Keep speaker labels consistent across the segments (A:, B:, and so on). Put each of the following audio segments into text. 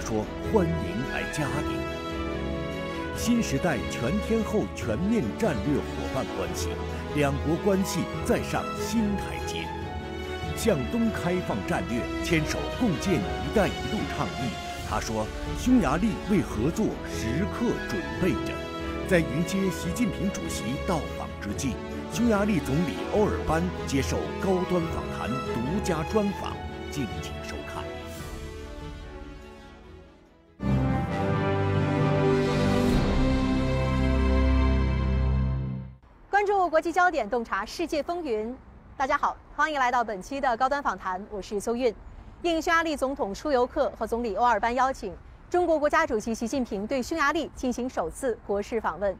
A: 说欢迎来家里。新时代全天候全面战略伙伴关系，两国关系再上新台阶。向东开放战略牵手共建“一带一路”倡议，他说，匈牙利为合作时刻准备着。在迎接习近平主席到访之际，匈牙利总理欧尔班接受高端访谈独家专访，敬请收看。
B: 关注国际焦点，洞察世界风云。大家好，欢迎来到本期的高端访谈，我是邹韵。应匈牙利总统舒尤克和总理欧尔班邀请，中国国家主席习近平对匈牙利进行首次国事访问。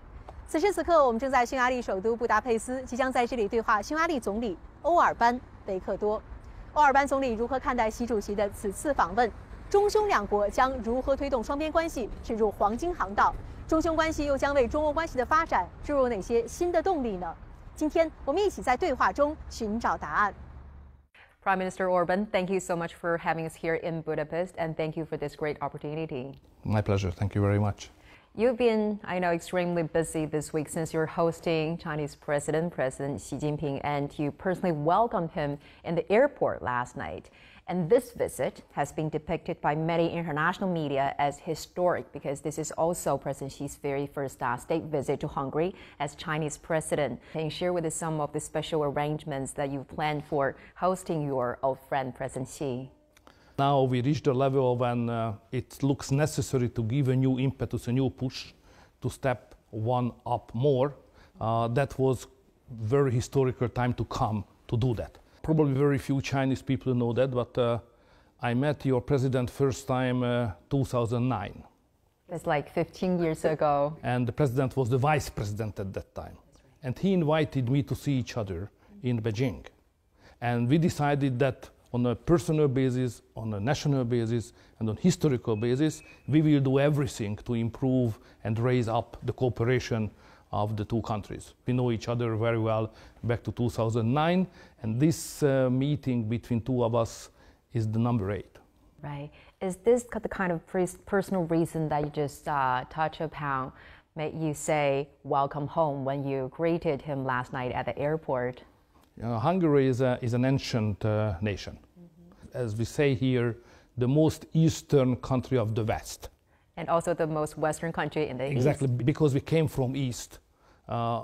B: 此时此刻，我们正在匈牙利首都布达佩斯，即将在这里对话匈牙利总理欧尔班贝克多。欧尔班总理如何看待习主席的此次访问？中匈两国将如何推动双边关系驶入黄金航道？中匈关系又将为中欧关系的发展注入哪些新的动力呢？今天我们一起在对话中寻找答案。
C: Prime Minister Orban, thank you so much for having us here in Budapest, and thank you for this great opportunity.
D: My pleasure. Thank you very much.
C: You've been, I know, extremely busy this week since you're hosting Chinese President Xi Jinping, and you personally welcomed him in the airport last night. And this visit has been depicted by many international media as historic because this is also President Xi's very first state visit to Hungary as Chinese president. Can you share with us some of the special arrangements that you've planned for hosting your old friend, President Xi?
D: Now we reached a level when it looks necessary to give a new impetus, a new push to step one up more. That was very historical time to come to do that. Probably very few Chinese people know that, but I met your president first time 2009.
C: That's like 15 years ago.
D: And the president was the vice president at that time. And he invited me to see each other in Beijing. And we decided that on a personal basis, on a national basis, and on historical basis, we will do everything to improve and raise up the cooperation of the two countries. We know each other very well back to 2009, and this meeting between two of us is the number 8.
C: Right. Is this the kind of personal reason that you just touched upon made you say welcome home when you greeted him last night at the airport?
D: Hungary is an ancient nation. Mm-hmm. As we say here, the most eastern country of the West.
C: And also the most western country in the
D: Exactly,
C: East.
D: because we came from East.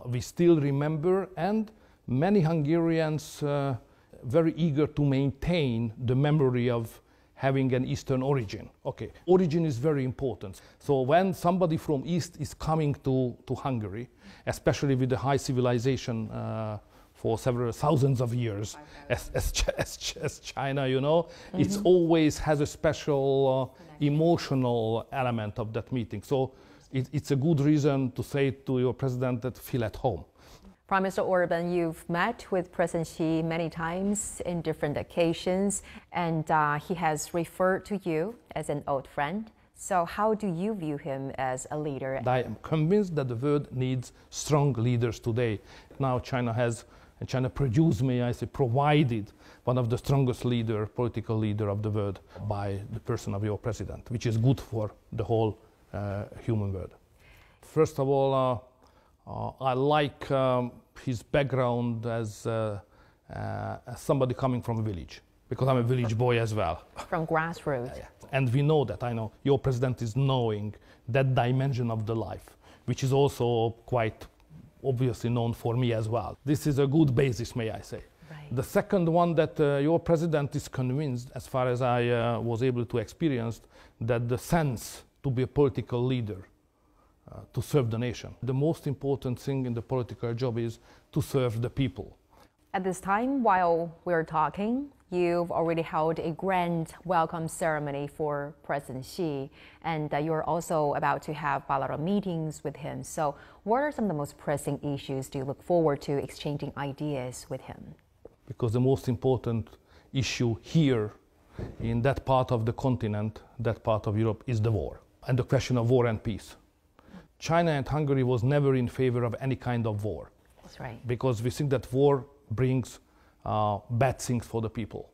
D: We still remember, and many Hungarians very eager to maintain the memory of having an Eastern origin. Okay, origin is very important. So when somebody from East is coming to Hungary, especially with the high civilization for several thousands of years, as China, you know, mm-hmm. It always has a special emotional element of that meeting. So it's a good reason to say to your president that feel at home.
C: Prime Minister Orban, you've met with President Xi many times in different occasions, and he has referred to you as an old friend. So how do you view him as a leader?
D: I am convinced that the world needs strong leaders today. Now China produced, may I say, provided one of the strongest political leader of the world by the person of your president, which is good for the whole human world. First of all, I like his background as somebody coming from a village, because I'm a village boy as well.
C: From grassroots.
D: Yeah. And we know that, I know, your president is knowing that dimension of the life, which is also quite obviously known for me as well. This is a good basis, may I say. Right. The second one, that your president is convinced, as far as I was able to experience, that the sense to be a political leader, to serve the nation. The most important thing in the political job is to serve the people.
C: At this time, while we're talking, you've already held a grand welcome ceremony for President Xi, and you're also about to have bilateral meetings with him. So what are some of the most pressing issues do you look forward to exchanging ideas with him?
D: Because the most important issue here in that part of the continent, that part of Europe, is the war, and the question of war and peace. China and Hungary was never in favor of any kind of war.
C: That's right.
D: Because we think that war brings bad things for the people.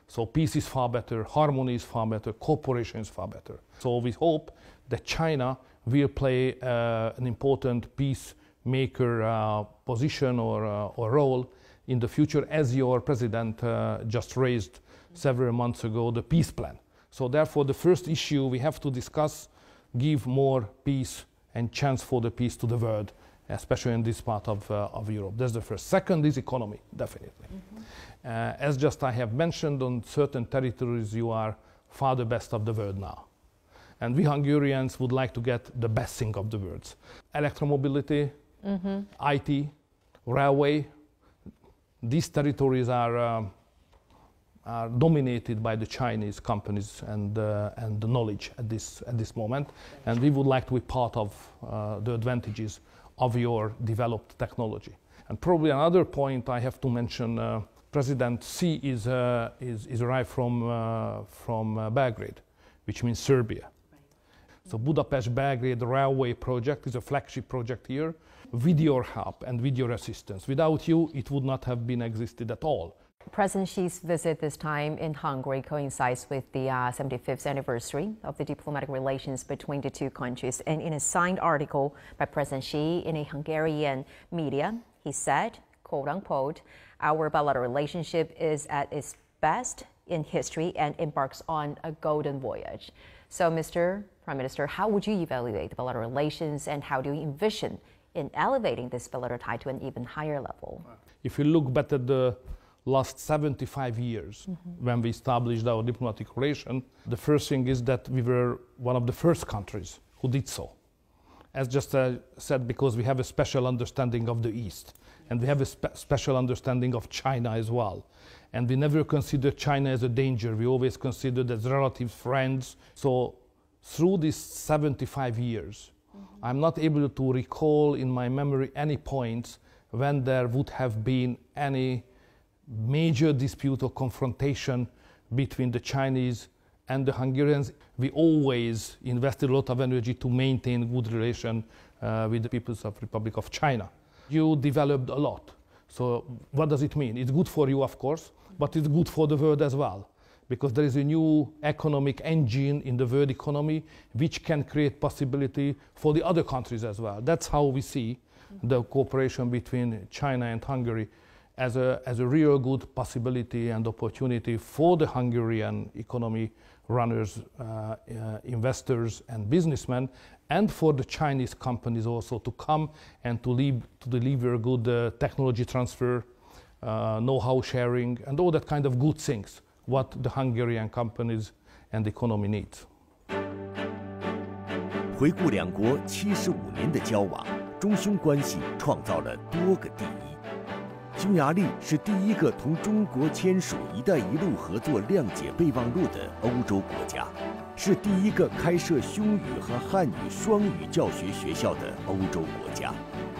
D: So peace is far better, harmony is far better, cooperation is far better. So we hope that China will play an important peacemaker position or role in the future, as your president just raised several months ago, the peace plan. So therefore, the first issue we have to discuss, give more peace and chance for the peace to the world, especially in this part of Europe. That's the first. Second is economy, definitely. As just I have mentioned, on certain territories you are far the best of the world now. And we Hungarians would like to get the best thing of the world. Electromobility, IT, railway, these territories are dominated by the Chinese companies and the knowledge at this moment. And we would like to be part of the advantages of your developed technology. And probably another point I have to mention, President Xi is arrived from Belgrade, which means Serbia. So Budapest-Belgrade railway project is a flagship project here, with your help and with your assistance. Without you, it would not have been existed at all.
C: President Xi's visit this time in Hungary coincides with the 75th anniversary of the diplomatic relations between the two countries. And in a signed article by President Xi in a Hungarian media, he said, quote unquote, "Our bilateral relationship is at its best in history and embarks on a golden voyage." So, Mr. Prime Minister, how would you evaluate the bilateral relations and how do you envision in elevating this bilateral tie to an even higher level?
D: If you look back at the last 75 years, when we established our diplomatic relation, the first thing is that we were one of the first countries who did so. As just said, because we have a special understanding of the East, and we have a special understanding of China as well. And we never considered China as a danger. We always considered as relatives, friends. So through these 75 years, I'm not able to recall in my memory any points when there would have been any major dispute or confrontation between the Chinese and the Hungarians. We always invested a lot of energy to maintain good relation with the People's Republic of China. You developed a lot. So what does it mean? It's good for you, of course, but it's good for the world as well, because there is a new economic engine in the world economy which can create possibility for the other countries as well. That's how we see the cooperation between China and Hungary as a real good possibility and opportunity for the Hungarian economy runners, investors and businessmen, and for the Chinese companies also to come and to deliver good technology transfer, know-how sharing, and all that kind of good things, what the Hungarian companies and the economy needs.
A: 回顾两国75年的交往，中匈关系创造了多个第一。匈牙利是第一个同中国签署“一带一路”合作谅解备忘录的欧洲国家，是第一个开设匈语和汉语双语教学学校的欧洲国家，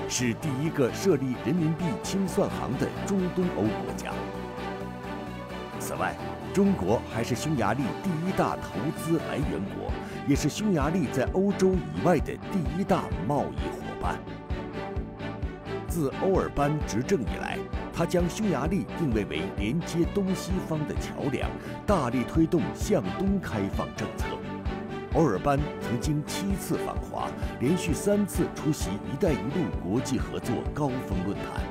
A: 是第一个设立人民币清算行的中东欧国家。此外，中国还是匈牙利第一大投资来源国，也是匈牙利在欧洲以外的第一大贸易伙伴。自欧尔班执政以来，他将匈牙利定位为连接东西方的桥梁，大力推动向东开放政策。欧尔班曾经7次访华，连续3次出席“一带一路”国际合作高峰论坛。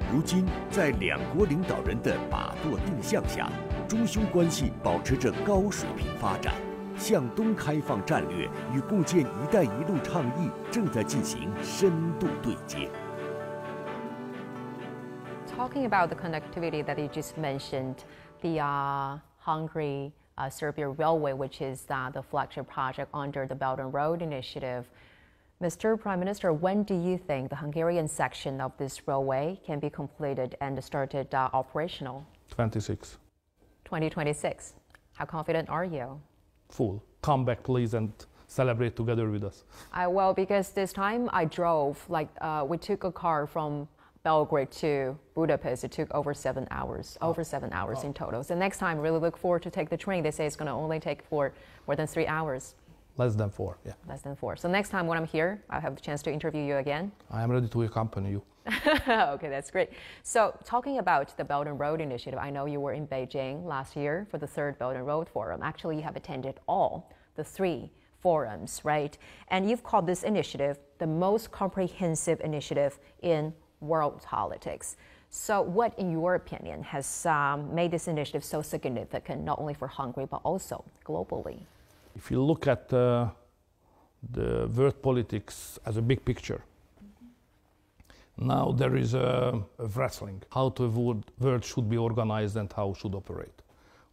A: 如今，在两国领导人的把舵定向下，中匈关系保持着高水平发展，向东开放战略与共建“一带一路”倡议正在进行深度对接。
C: Talking about the connectivity that you just mentioned, the Hungary-Serbia Railway, which is the flagship project under the Belt and Road Initiative. Mr. Prime Minister, when do you think the Hungarian section of this railway can be completed and started operational? 2026. How confident are you?
D: Full. Come back, please, and celebrate together with us.
C: Well, because this time I drove, we took a car from Belgrade to Budapest. It took over 7 hours, in total. So next time, really look forward to take the train. They say it's going to only take for more than 3 hours.
D: Less than 4, yeah.
C: Less than 4. So next time when I'm here, I'll have the chance to interview you again.
D: I am ready to accompany you.
C: Okay, that's great. So talking about the Belt and Road Initiative, I know you were in Beijing last year for the third Belt and Road Forum. Actually, you have attended all the three forums, right? And you've called this initiative the most comprehensive initiative in world politics. So what, in your opinion, has made this initiative so significant, not only for Hungary, but also globally?
D: If you look at the world politics as a big picture, now there is a wrestling, how the world should be organized and how it should operate.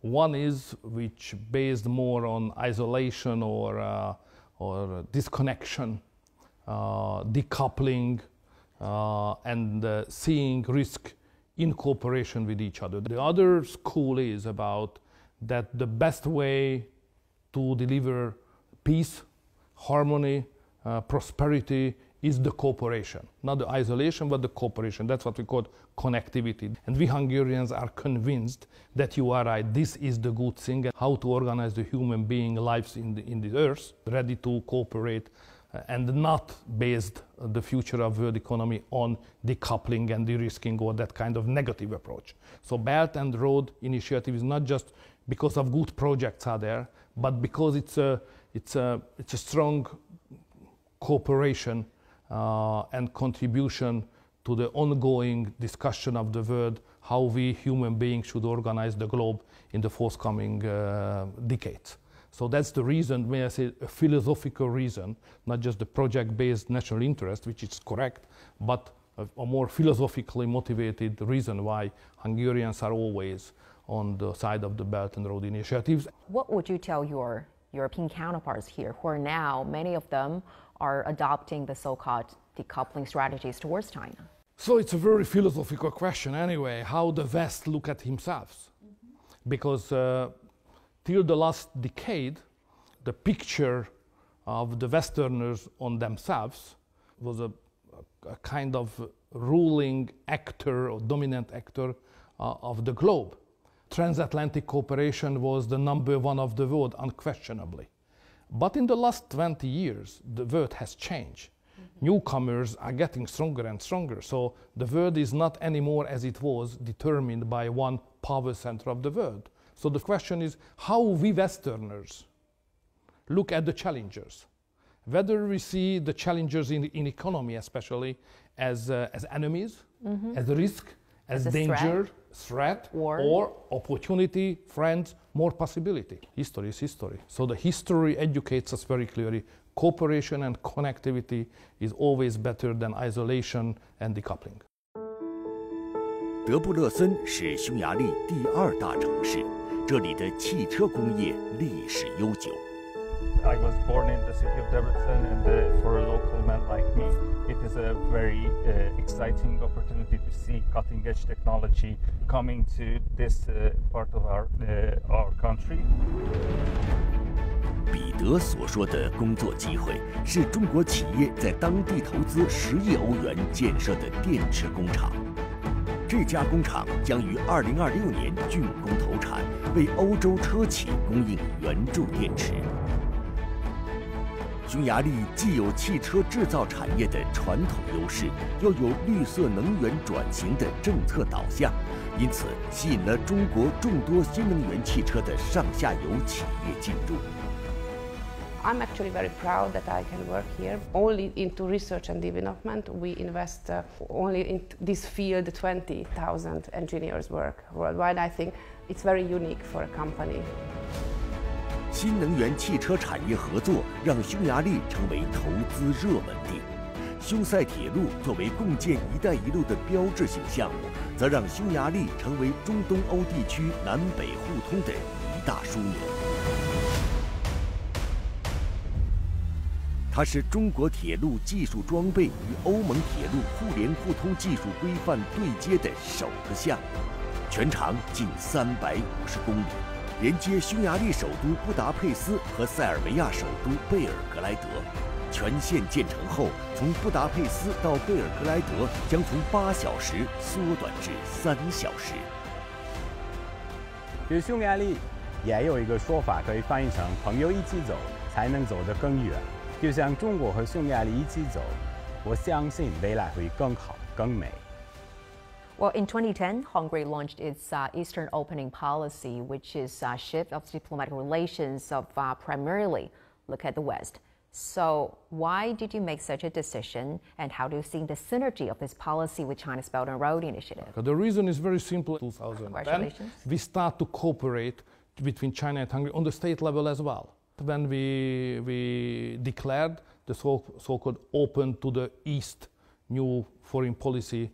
D: One is which based more on isolation or disconnection, decoupling, and seeing risk in cooperation with each other. The other school is about that the best way to deliver peace, harmony, prosperity is the cooperation. Not the isolation, but the cooperation. That's what we call connectivity. And we Hungarians are convinced that you are right. This is the good thing, and how to organize the human being lives in the earth, ready to cooperate, and not based the future of world economy on decoupling and de-risking or that kind of negative approach. So Belt and Road Initiative is not just because of good projects are there, but because it's a strong cooperation and contribution to the ongoing discussion of the world, how we human beings should organize the globe in the forthcoming decades. So that's the reason, may I say, a philosophical reason, not just the project-based national interest, which is correct, but a more philosophically motivated reason why Hungarians are always on the side of the Belt and Road Initiatives.
C: What would you tell your European counterparts here, who are now, many of them, are adopting the so-called decoupling strategies towards China?
D: So it's a very philosophical question anyway, how the West look at themselves. Because till the last decade, the picture of the Westerners on themselves was a kind of ruling actor or dominant actor of the globe. Transatlantic cooperation was the number one of the world, unquestionably. But in the last 20 years, the world has changed. Newcomers are getting stronger and stronger. So the world is not anymore as it was determined by one power center of the world. So the question is how we Westerners look at the challengers. Whether we see the challengers in economy especially as enemies, as a risk, as danger, threat, or opportunity, friends, more possibility. History is history. So the history educates us very clearly. Cooperation and connectivity is always better than isolation and decoupling.
A: 德布勒森是匈牙利第2大城市，这里的汽车工业历史悠久。
E: I was born in the city of Debrecen, and for a local man like me, it is a very exciting opportunity to see cutting-edge technology coming to this part of our country.
A: 彼得所说的工作机会，是中国企业在当地投资10亿欧元建设的电池工厂。这家工厂将于2026年竣工投产，为欧洲车企供应圆柱电池。 匈牙利既有汽车制造产业的传统优势，又有绿色能源转型的政策导向，因此吸引了中国众多新能源汽车的上下游企业进入。
F: I'm actually very proud that I can work here. Only into research and development, we invest only in this field 20,000 engineers work worldwide. I think it's very unique for a company.
A: 新能源汽车产业合作让匈牙利成为投资热门地。匈塞铁路作为共建“一带一路”的标志性项目，则让匈牙利成为中东欧地区南北互通的一大枢纽。 它是中国铁路技术装备与欧盟铁路互联互通技术规范对接的首个项目，全长近350公里，连接匈牙利首都布达佩斯和塞尔维亚首都贝尔格莱德。全线建成后，从布达佩斯到贝尔格莱德将从8小时缩短至3小时。
G: 其实匈牙利也有一个说法，可以翻译成“朋友一起走，才能走得更远”。 就像中国和匈牙利一起走，我相信未来会更好、更更美。
C: Well, in 2010, Hungary launched its Eastern opening policy, which is a shift of diplomatic relations of primarily look at the West. So why did you make such a decision, and how do you see the synergy of this policy with China's Belt and Road Initiative?
D: The reason is very simple. 2010,
C: Congratulations.
D: we start to cooperate between China and Hungary on the state level as well. When we declared the so-called open to the East new foreign policy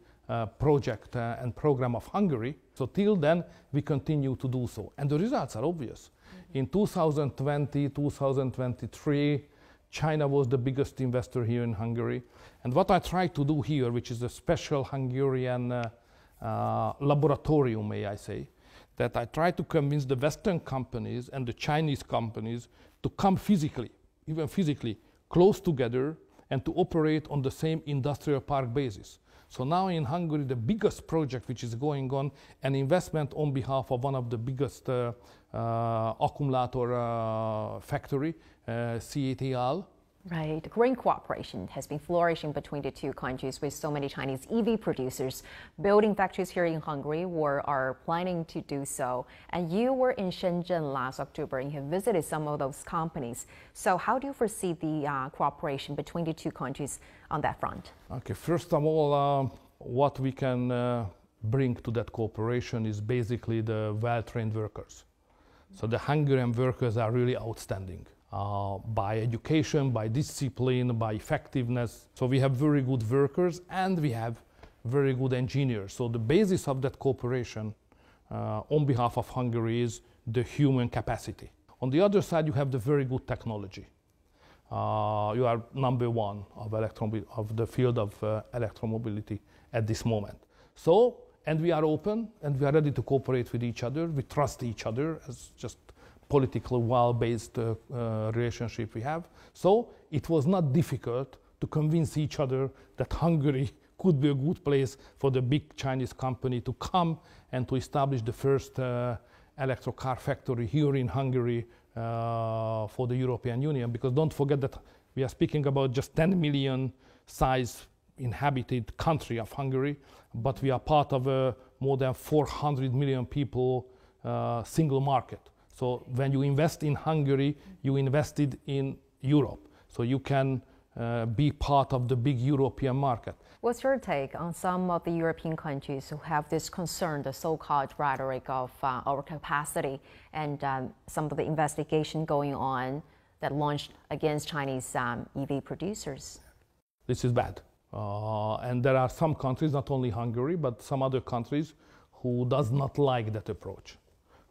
D: project and program of Hungary. So till then, we continue to do so. And the results are obvious. In 2020, 2023, China was the biggest investor here in Hungary. And what I try to do here, which is a special Hungarian laboratorium, may I say, that I try to convince the Western companies and the Chinese companies to come physically, even physically, close together and to operate on the same industrial park basis. So now in Hungary, the biggest project which is going on, an investment on behalf of one of the biggest accumulator factory, CATL.
C: Right. Green cooperation has been flourishing between the two countries, with so many Chinese EV producers building factories here in Hungary or are planning to do so. And you were in Shenzhen last October and you visited some of those companies. So how do you foresee the cooperation between the two countries on that front?
D: Okay, first of all, what we can bring to that cooperation is basically the well-trained workers. So the Hungarian workers are really outstanding. By education, by discipline, by effectiveness. So we have very good workers and we have very good engineers. So the basis of that cooperation on behalf of Hungary is the human capacity. On the other side, you have the very good technology. You are number one of the field of electromobility at this moment. So, and we are open and we are ready to cooperate with each other. We trust each other as just political, well-based relationship we have. So it was not difficult to convince each other that Hungary could be a good place for the big Chinese company to come and to establish the first electro car factory here in Hungary for the European Union. Because don't forget that we are speaking about just 10 million size inhabited country of Hungary, but we are part of a more than 400 million people single market. So when you invest in Hungary, you invested in Europe. So you can be part of the big European market.
C: What's your take on some of the European countries who have this concern, the so-called rhetoric of overcapacity, and some of the investigation going on that launched against Chinese EV producers?
D: This is bad. And there are some countries, not only Hungary, but some other countries who does not like that approach.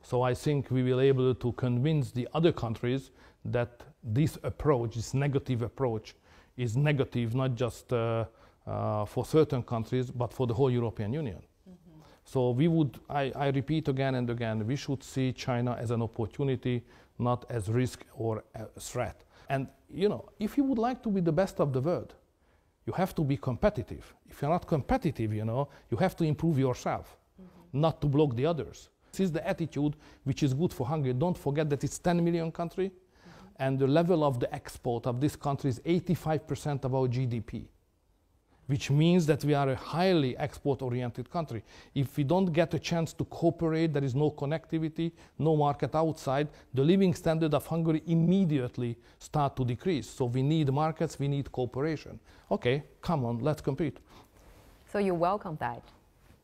D: So I think we will be able to convince the other countries that this approach, this negative approach, is negative not just for certain countries, but for the whole European Union. Mm-hmm. So we would, I repeat again and again, we should see China as an opportunity, not as risk or a threat. And you know, if you would like to be the best of the world, you have to be competitive. If you're not competitive, you know, you have to improve yourself, mm-hmm. not to block the others. This is the attitude which is good for Hungary. Don't forget that it's 10 million country, mm-hmm. and the level of the export of this country is 85% of our GDP, which means that we are a highly export-oriented country. If we don't get a chance to cooperate, there is no connectivity, no market outside, the living standard of Hungary immediately start to decrease. So we need markets, we need cooperation. Okay, come on, let's compete.
C: So you welcome that?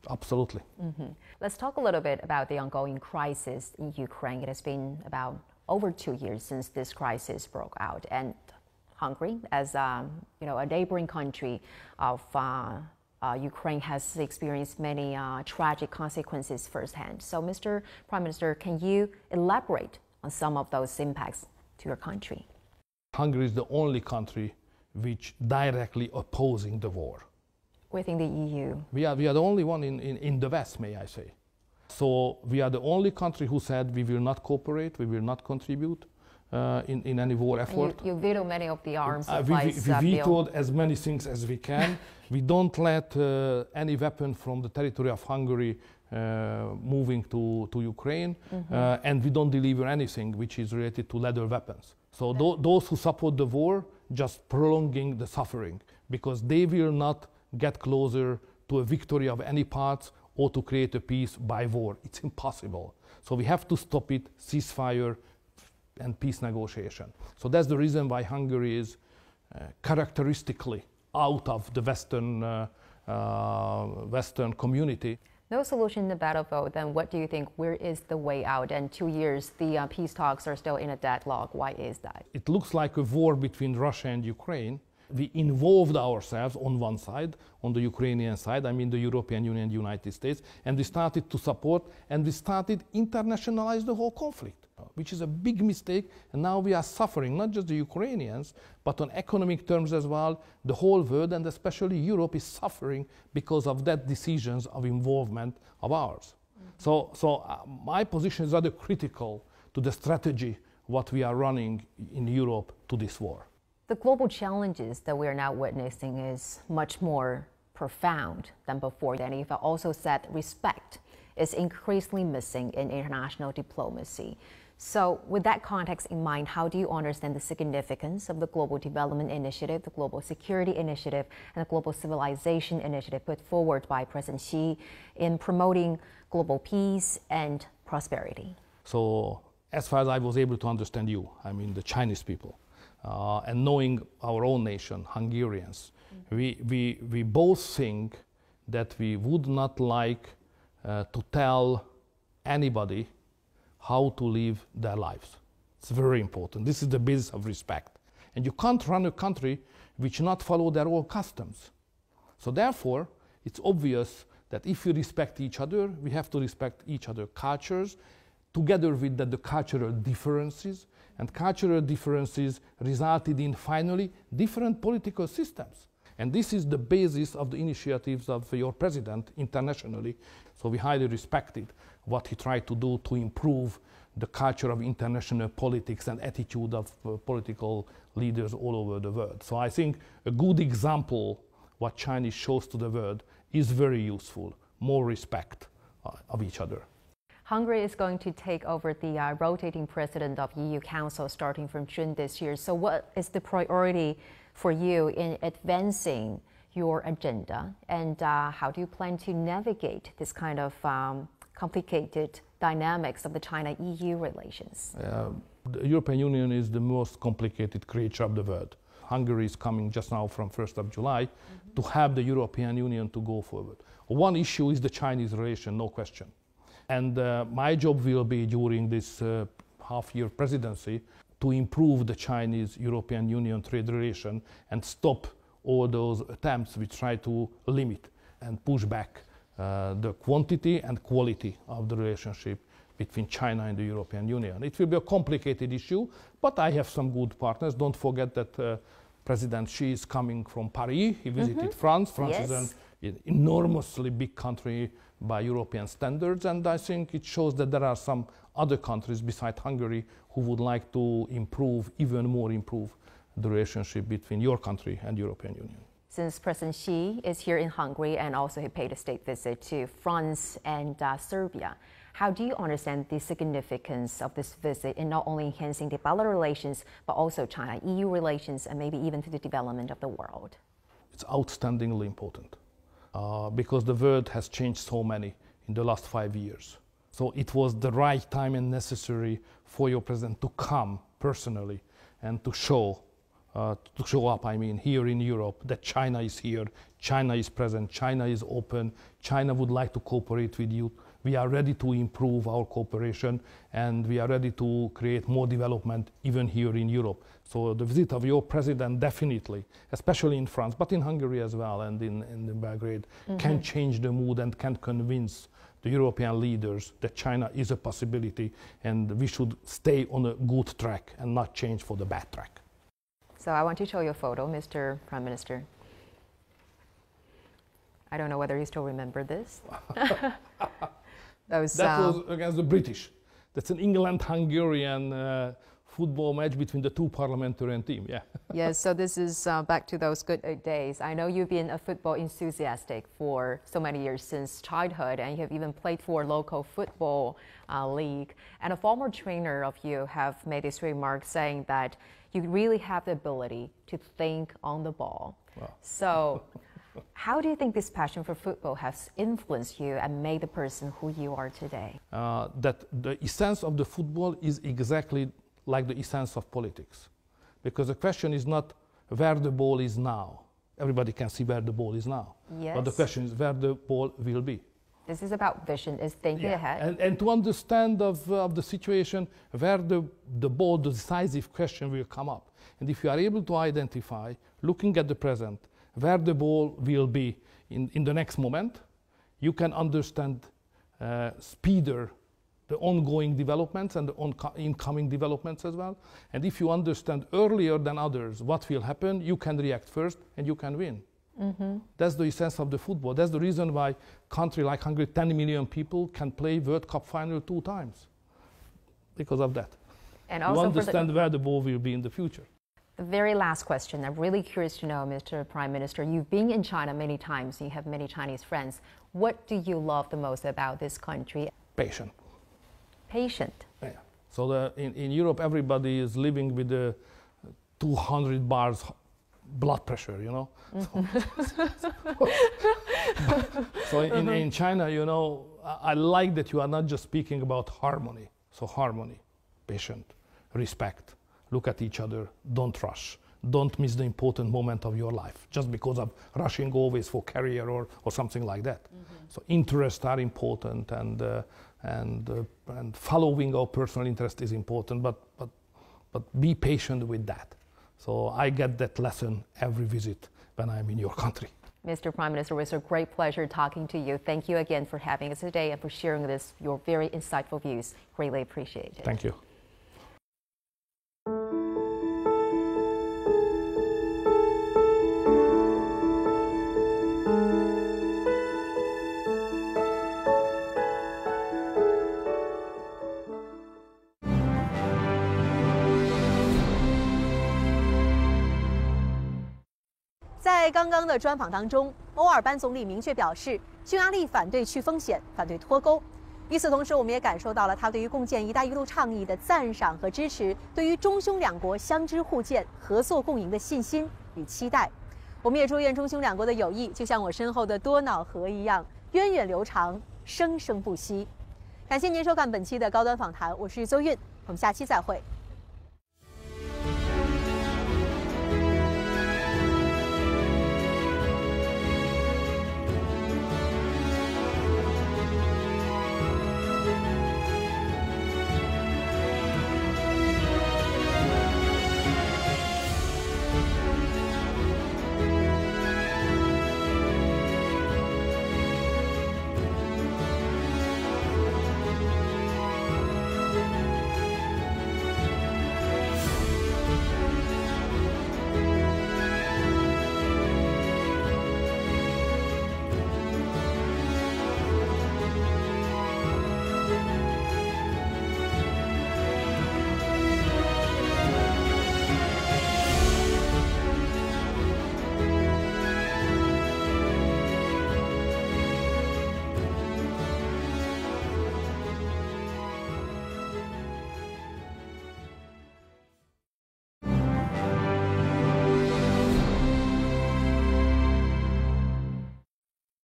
D: Absolutely.
C: Mm-hmm. Let's talk a little bit about the ongoing crisis in Ukraine. It has been about over 2 years since this crisis broke out, and Hungary, as a neighboring country of Ukraine, has experienced many tragic consequences firsthand. So, Mr. Prime Minister, can you elaborate on some of those impacts to your country?
D: Hungary is the only country which directly opposing the war.
C: Within the EU?
D: We are the only one in the West, may I say. So we are the only country who said we will not cooperate, we will not contribute in any war effort.
C: You veto many of the arms supplies
D: we vetoed as many things as we can. We don't let any weapon from the territory of Hungary moving to Ukraine, mm-hmm. And we don't deliver anything which is related to lethal weapons. So those who support the war just prolonging the suffering, because they will not get closer to a victory of any parts or to create a peace by war. It's impossible. So we have to stop it, ceasefire and peace negotiation. So that's the reason why Hungary is characteristically out of the Western community.
C: No solution in the battlefield, then what do you think? Where is the way out? And 2 years, the peace talks are still in a deadlock. Why is that?
D: It looks like a war between Russia and Ukraine. We involved ourselves on one side, on the Ukrainian side, I mean the European Union and the United States, and we started to support and we started internationalize the whole conflict, which is a big mistake. And now we are suffering, not just the Ukrainians, but on economic terms as well. The whole world and especially Europe is suffering because of that decisions of involvement of ours. So my position is rather critical to the strategy what we are running in Europe to this war.
C: The global challenges that we are now witnessing is much more profound than before. And if I also said respect is increasingly missing in international diplomacy. So with that context in mind, how do you understand the significance of the Global Development Initiative, the Global Security Initiative, and the Global Civilization Initiative put forward by President Xi in promoting global peace and prosperity?
D: So as far as I was able to understand you, I mean the Chinese people, and knowing our own nation, Hungarians, we both think that we would not like to tell anybody how to live their lives. It's very important. This is the basis of respect. And you can't run a country which not follow their own customs. So therefore, it's obvious that if we respect each other, we have to respect each other's cultures, together with the cultural differences. And cultural differences resulted in finally different political systems. And this is the basis of the initiatives of your president internationally. So we highly respected what he tried to do to improve the culture of international politics and attitude of political leaders all over the world. So I think a good example what China shows to the world is very useful, more respect of each other.
C: Hungary is going to take over the rotating president of EU Council starting from June this year. So what is the priority for you in advancing your agenda? And how do you plan to navigate this kind of complicated dynamics of the China-EU relations?
D: The European Union is the most complicated creature of the world. Hungary is coming just now from 1st of July to have the European Union to go forward. One issue is the Chinese relation, no question. And my job will be during this half-year presidency to improve the Chinese-European Union trade relation and stop all those attempts which try to limit and push back the quantity and quality of the relationship between China and the European Union. It will be a complicated issue, but I have some good partners. Don't forget that President Xi is coming from Paris. He visited France. France is an enormously big country by European standards, and I think it shows that there are some other countries besides Hungary who would like to improve, even more improve, the relationship between your country and European Union.
C: Since President Xi is here in Hungary and also he paid a state visit to France and Serbia, how do you understand the significance of this visit in not only enhancing the bilateral relations, but also China-EU relations and maybe even to the development of the world?
D: It's outstandingly important. Because the world has changed so many in the last 5 years. So it was the right time and necessary for your president to come personally and to show up, I mean, here in Europe, that China is here, China is present, China is open, China would like to cooperate with you. We are ready to improve our cooperation and we are ready to create more development even here in Europe. So the visit of your president definitely, especially in France, but in Hungary as well and in Belgrade, can change the mood and can convince the European leaders that China is a possibility and we should stay on a good track and not change for the bad track.
C: So I want to show you a photo, Mr. Prime Minister. I don't know whether you still remember this.
D: That was against the British. That's an England-Hungarian football match between the two parliamentarian teams, yeah.
C: Yes, so this is back to those good days. I know you've been a football enthusiastic for so many years since childhood, and you have even played for a local football league. And a former trainer of you have made this remark saying that you really have the ability to think on the ball.
D: Wow.
C: So How do you think this passion for football has influenced you and made the person who you are today?
D: That the essence of the football is exactly like the essence of politics. Because the question is not where the ball is now. Everybody can see where the ball is now.
C: Yes.
D: But the question is where the ball will be.
C: This is about vision, is thinking ahead.
D: And to understand of the situation where the ball, the decisive question will come up. And if you are able to identify, looking at the present, where the ball will be in the next moment, you can understand speeder the ongoing developments and the incoming developments as well. And if you understand earlier than others what will happen, you can react first and you can win. Mm-hmm. That's the essence of the football. That's the reason why a country like Hungary, 10 million people, can play World Cup final 2 times. Because of that.
C: And
D: you
C: also
D: understand where the ball will be in the future.
C: The very last question, I'm really curious to know, Mr. Prime Minister, you've been in China many times, you have many Chinese friends. What do you love the most about this country?
D: Patient.
C: Patient.
D: Yeah. So in Europe, everybody is living with the 200 bars blood pressure, you know. Mm-hmm. So in China, you know, I like that you are not just speaking about harmony. So harmony, patient, respect, look at each other, don't rush. Don't miss the important moment of your life just because of rushing always for career or something like that. Mm-hmm. So interests are important and following our personal interest is important, but be patient with that. So I get that lesson every visit when I'm in your country.
C: Mr. Prime Minister, it was a great pleasure talking to you. Thank you again for having us today and for sharing your very insightful views. Greatly appreciate it.
D: Thank you.
B: 在刚刚的专访当中，欧尔班总理明确表示，匈牙利反对去风险，反对脱钩。与此同时，我们也感受到了他对于共建“一带一路”倡议的赞赏和支持，对于中匈两国相知互鉴、合作共赢的信心与期待。我们也祝愿中匈两国的友谊，就像我身后的多瑙河一样，源远流长，生生不息。感谢您收看本期的高端访谈，我是邹韵，我们下期再会。